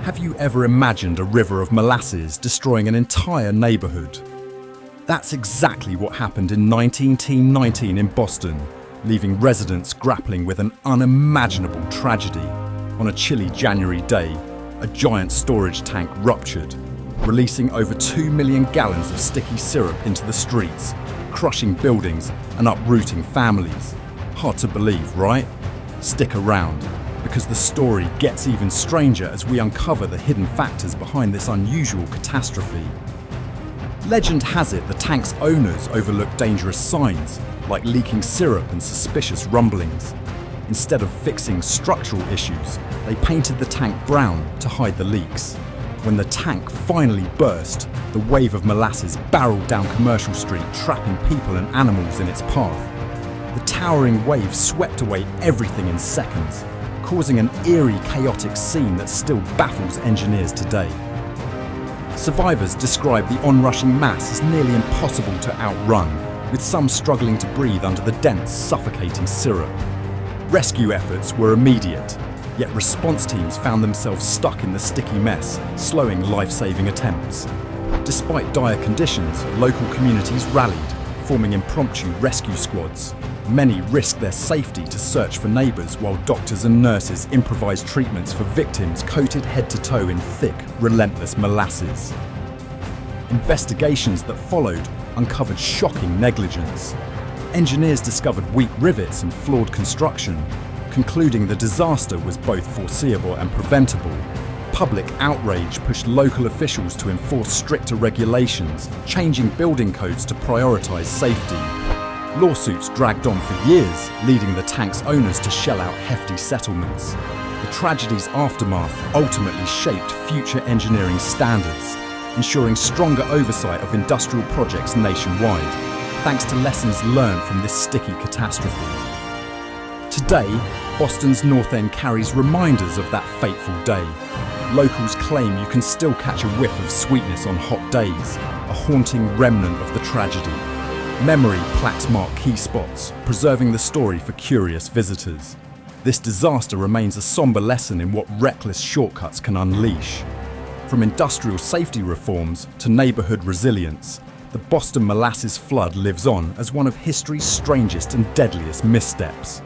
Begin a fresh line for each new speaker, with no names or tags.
Have you ever imagined a river of molasses destroying an entire neighborhood? That's exactly what happened in 1919 in Boston, leaving residents grappling with an unimaginable tragedy. On a chilly January day, a giant storage tank ruptured, releasing over 2 million gallons of sticky syrup into the streets, crushing buildings and uprooting families. Hard to believe, right? Stick around, because the story gets even stranger as we uncover the hidden factors behind this unusual catastrophe. Legend has it the tank's owners overlooked dangerous signs, like leaking syrup and suspicious rumblings. Instead of fixing structural issues, they painted the tank brown to hide the leaks. When the tank finally burst, the wave of molasses barreled down Commercial Street, trapping people and animals in its path. The towering wave swept away everything in seconds, causing an eerie, chaotic scene that still baffles engineers today. Survivors describe the onrushing mass as nearly impossible to outrun, with some struggling to breathe under the dense, suffocating syrup. Rescue efforts were immediate, yet response teams found themselves stuck in the sticky mess, slowing life-saving attempts. Despite dire conditions, local communities rallied, forming impromptu rescue squads. Many risked their safety to search for neighbours, while doctors and nurses improvised treatments for victims coated head to toe in thick, relentless molasses. Investigations that followed uncovered shocking negligence. Engineers discovered weak rivets and flawed construction, concluding the disaster was both foreseeable and preventable. Public outrage pushed local officials to enforce stricter regulations, changing building codes to prioritise safety. Lawsuits dragged on for years, leading the tank's owners to shell out hefty settlements. The tragedy's aftermath ultimately shaped future engineering standards, ensuring stronger oversight of industrial projects nationwide, thanks to lessons learned from this sticky catastrophe. Today, Boston's North End carries reminders of that fateful day. Locals claim you can still catch a whiff of sweetness on hot days, a haunting remnant of the tragedy. Memory plaques mark key spots, preserving the story for curious visitors. This disaster remains a somber lesson in what reckless shortcuts can unleash. From industrial safety reforms to neighbourhood resilience, the Boston molasses flood lives on as one of history's strangest and deadliest missteps.